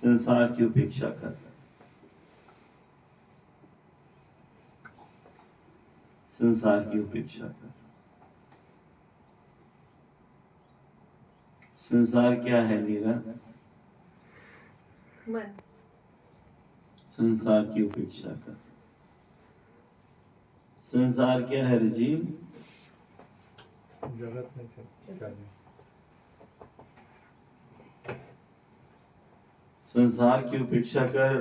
संसार की उपेक्षा कर, संसार की उपेक्षा कर। संसार क्या है नीरा? मन। संसार की उपेक्षा कर। संसार क्या है रजीव? जगत नहीं। संसार की उपेक्षा कर,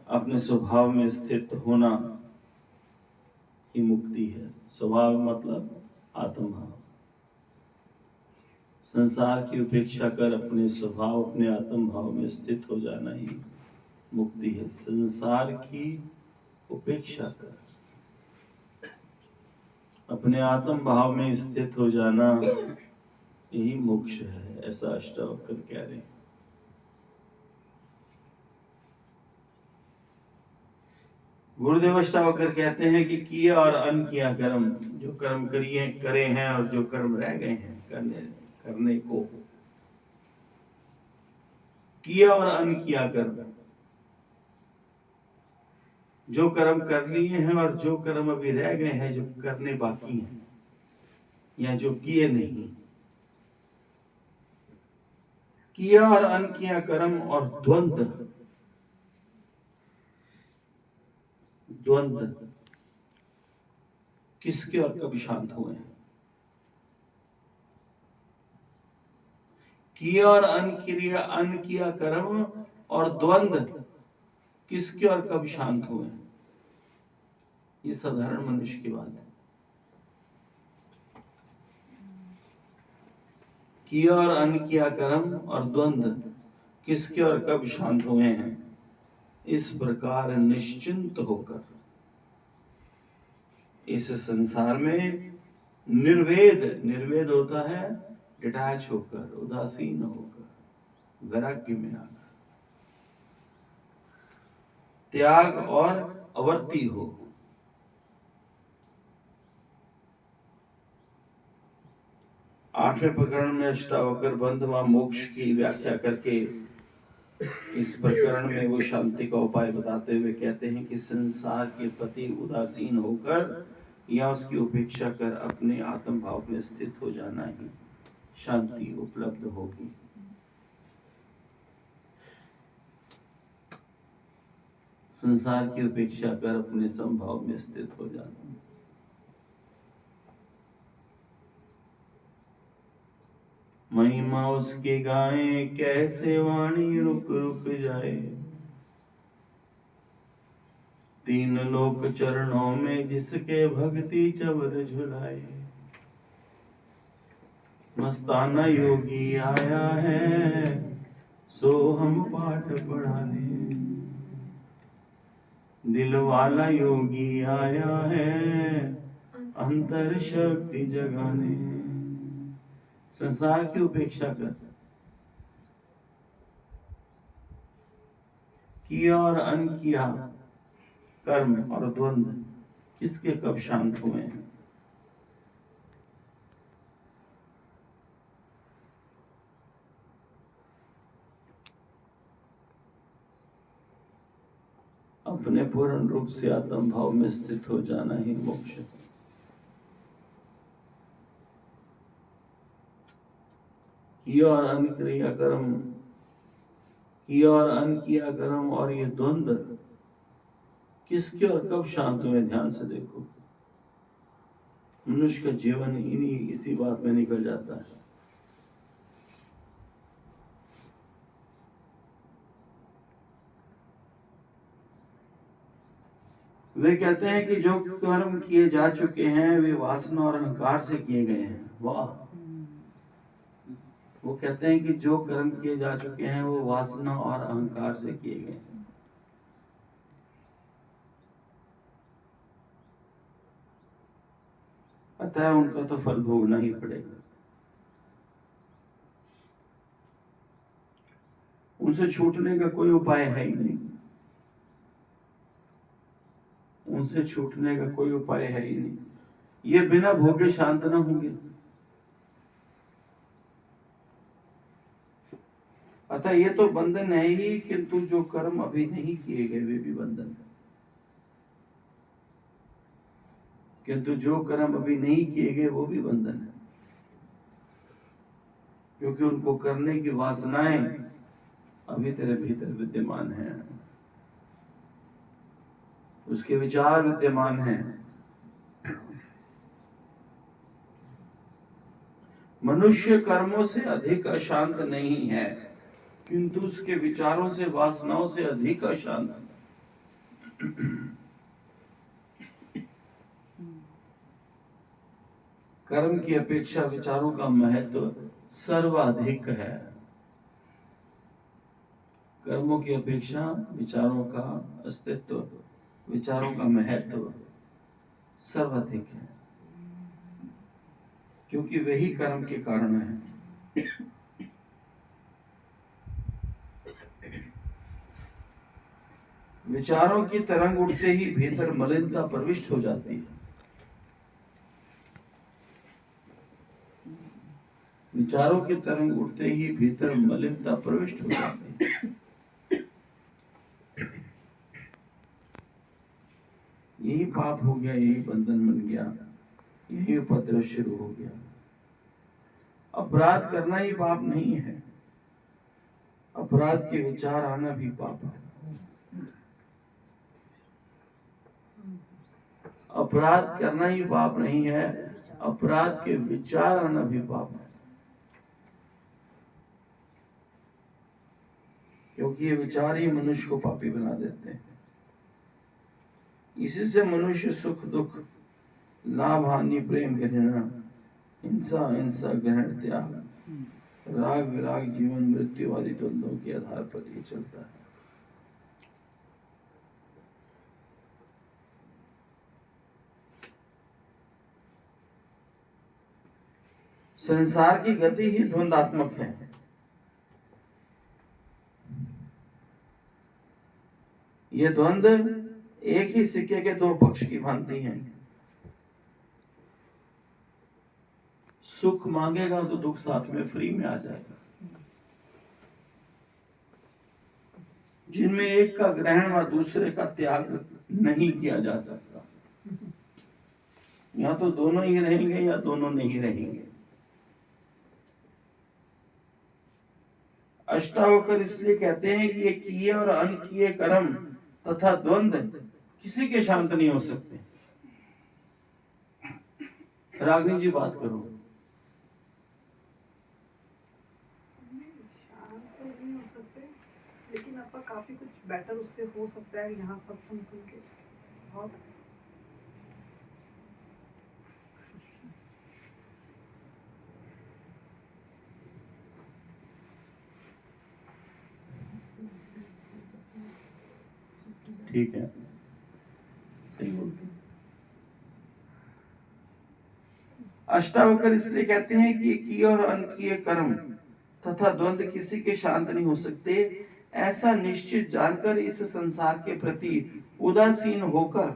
अपने स्वभाव में स्थित होना ही मुक्ति है। स्वभाव मतलब आत्मभाव। संसार की उपेक्षा कर अपने स्वभाव, अपने आत्म भाव में स्थित हो जाना ही मुक्ति है। संसार की उपेक्षा कर, अपने आत्म भाव में स्थित हो जाना यही मोक्ष है, ऐसा अष्टावक्र कह रहे हैं। गुरुदेव अष्टावक्र कहते हैं कि किया और अन किया कर्म, जो कर्म करिए करे हैं और जो कर्म रह गए हैं करने को, किया और अन किया कर्म, जो कर्म कर लिए हैं और जो कर्म अभी रह गए हैं, जो करने बाकी हैं या जो किए नहीं। किया और अन किया कर्म और द्वंद्व, द्वंद्व किसके और कब शांत हुए हैं? किया और अन किया कर्म और द्वंद्व किसके और कब शांत हुए हैं? ये साधारण मनुष्य की बात है। किया और अन किया कर्म और द्वंद्व किसके और कब शांत हुए हैं? इस प्रकार निश्चिंत होकर इस संसार में निर्वेद, निर्वेद होता है डिटैच होकर, उदासीन होकर, वैराग्य में आकर त्याग और अवर्ती हो। आठवें प्रकरण में अष्टावक्र बंध व मोक्ष की व्याख्या करके इस प्रकरण में वो शांति का उपाय बताते हुए कहते हैं कि संसार के प्रति उदासीन होकर या उसकी उपेक्षा कर अपने आत्म भाव में स्थित हो जाना ही शांति उपलब्ध होगी। संसार की उपेक्षा कर अपने समभाव में स्थित हो जाना। महिमा उसके गाए, कैसे वाणी रुक रुक जाए। तीन लोक चरणों में जिसके भक्ति चवर झुलाए। मस्ताना योगी आया है, सो हम पाठ पढ़ाने। दिल वाला योगी आया है, अंतर शक्ति जगाने। संसार की उपेक्षा कर, किया और अन किया कर्म और द्वंद्व किसके कब शांत हुए हैं? अपने पूर्ण रूप से आत्म भाव में स्थित हो जाना ही मोक्ष है। किया और अन किया कर्म, किया और अन किया कर्म और ये द्वंद्व किसके और कब शांत हुए? ध्यान से देखो। मनुष्य का जीवन इसी बात में निकल जाता है। वे कहते हैं कि जो कर्म किए जा चुके हैं वे वासना और अहंकार से किए गए हैं। वाह! वो कहते हैं कि जो कर्म किए जा चुके हैं वो वासना और अहंकार से किए गए हैं। पता है उनका तो फल भोगना ही पड़ेगा। उनसे छूटने का कोई उपाय है ही नहीं। उनसे छूटने का कोई उपाय है ही नहीं। ये बिना भोगे शांत ना होंगे। अतः ये तो बंधन है ही, किंतु जो कर्म अभी नहीं किए गए वे भी बंधन है। किंतु जो कर्म अभी नहीं किए गए वो भी बंधन है, क्योंकि उनको करने की वासनाएं अभी तेरे भीतर विद्यमान हैं, उसके विचार विद्यमान हैं। मनुष्य कर्मों से अधिक अशांत नहीं है, किंतु उसके विचारों से, वासनाओं से अधिक अशांत है। कर्म की अपेक्षा विचारों का महत्व सर्वाधिक है। कर्मों की अपेक्षा विचारों का अस्तित्व, विचारों का महत्व सर्वाधिक है, क्योंकि वही कर्म के कारण है। विचारों की तरंग उठते ही भीतर मलिनता प्रविष्ट हो जाती है। विचारों की तरंग उठते ही भीतर मलिनता प्रविष्ट हो जाती है। यही पाप हो गया, यही बंधन बन गया, यही उपद्रव शुरू हो गया। अपराध करना ही पाप नहीं है, अपराध के विचार आना भी पाप है। अपराध करना ही पाप नहीं है, अपराध के विचार आना भी पाप है, क्योंकि ये विचार ही मनुष्य को पापी बना देते हैं। इसी से मनुष्य सुख दुख, लाभ हानि, प्रेम घृणा, हिंसा हिंसा, ग्रहण त्याग, राग विराग, जीवन मृत्यु आदि द्वंद्वों के आधार पर ही चलता है। संसार की गति ही द्वंद्वात्मक है। ये द्वंद्व एक ही सिक्के के दो पक्ष की भांति हैं। सुख मांगेगा तो दुख साथ में फ्री में आ जाएगा। जिनमें एक का ग्रहण व दूसरे का त्याग नहीं किया जा सकता, या तो दोनों ही रहेंगे या दोनों नहीं रहेंगे। अष्टावकर इसलिए कहते हैं कि ये किए और अनकिए कर्म तथा द्वंद्व किसी के शांत नहीं हो सकते। रागिनी जी बात करो। शांत तो नहीं हो सकते, लेकिन आपका काफी कुछ बेटर उससे हो सकता है यहाँ सत्संग सुन के। बहुत ठीक है, सही बोलते हैं। अष्टावकर इसलिए कहते हैं कि किए और अनकिए कर्म तथा द्वंद्व किसी के शांत नहीं हो सकते। ऐसा निश्चित जानकर इस संसार के प्रति उदासीन होकर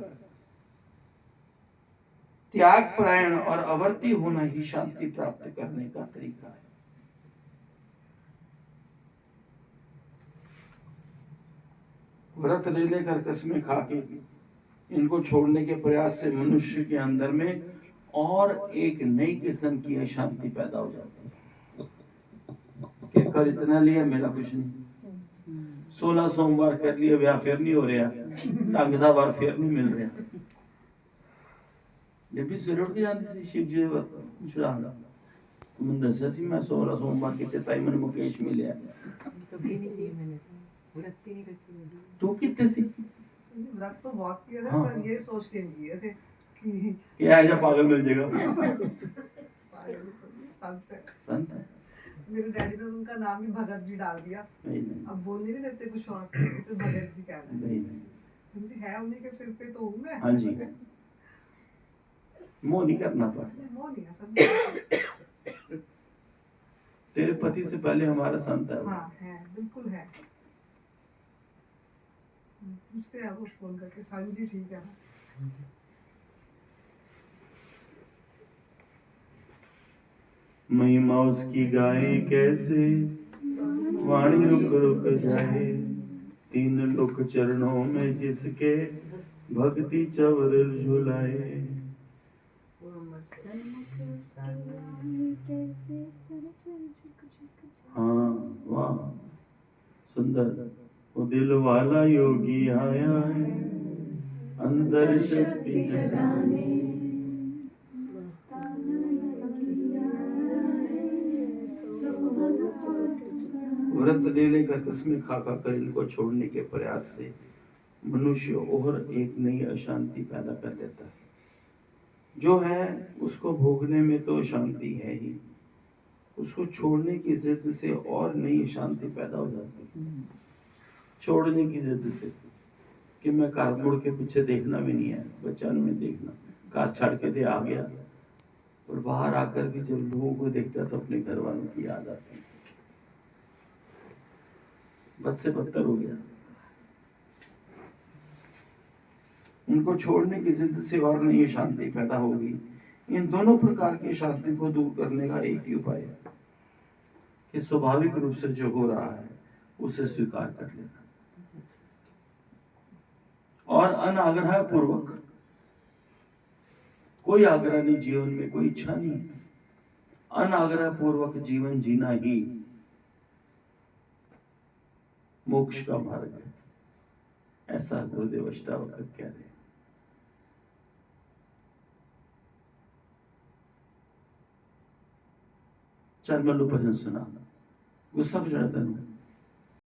त्याग परायण और अवर्ती होना ही शांति प्राप्त करने का तरीका है। व्रत ले लेकर कसमें खा के इनको छोड़ने के प्रयास से मनुष्य के अंदर में और एक नई किस्म की अशांति पैदा हो जाती है कि कर इतना लिया, मेरा कुछ नहीं। 16 सोमवार कर लिया, ब्याह फिर नहीं हो रहा, ढंगदा बार फिर नहीं मिल रहा। जब भी सवेरे उठ के जाती सी शिव जी चढ़ाना, तुम दसा सी मैं 16 सोमवार कितने ताई मन मुकेश मिले कभी नहीं की मैंने, व्रत ही नहीं करती। तू कितने सी? व्रत तो बहुत किए थे, हाँ। पर ये सोच के नहीं किए थे कि क्या ऐसा पागल मिल जाएगा। संत है। संत है। मेरे डैडी ने उनका नाम ही भगत जी डाल दिया। नहीं अब बोल नहीं देते कुछ और, तो भगत जी कहना है। नहीं जी है, उन्हीं के सिर पे तो हूँ मैं। हाँ जी, मोह नहीं करना पड़ता। मोह नहीं है, सब तेरे पति से पहले हमारा संत है। हाँ है, बिल्कुल है। पूछते हैं आपको फोन करके, सानी जी ठीक है ना? महिमा उसकी गाए कैसे, वाणी रुक रुक जाए, तीन लोक चरणों में जिसके भक्ति चवर झुलाए। वो अमर सन्मुख हाँ वाह सुंदर। वो दिल वाला योगी आया है अंदर शक्ति जगाने। व्रत लेने का कसमें खा खा कर इनको छोड़ने के प्रयास से मनुष्य और एक नई अशांति पैदा कर लेता है। जो है उसको भोगने में तो शांति है ही, उसको छोड़ने की जिद से और नई शांति पैदा हो जाती है। छोड़ने की जिद से कि मैं कार मुड़ के पीछे देखना भी नहीं है, बच्चन में देखना, कार छड़ के दे आ गया। और बाहर आकर भी जब लोगों को देखता तो अपने घर वालों की याद आती, बद से बदतर हो गया। उनको छोड़ने की जिद से और नई शांति पैदा होगी। इन दोनों प्रकार की शांति को दूर करने का एक ही उपाय है कि स्वाभाविक रूप से जो हो रहा है उसे स्वीकार कर लेना और अनाग्रह पूर्वक, कोई आग्रह नहीं जीवन में, कोई इच्छा नहीं, अनाग्रह पूर्वक जीवन जीना ही मोक्ष का मार्ग है, ऐसा गुरुदेव अष्टावक्र कह रहे हैं। चल मल्लू भजन सुना, गुस्सा भी चढ़ता नहीं।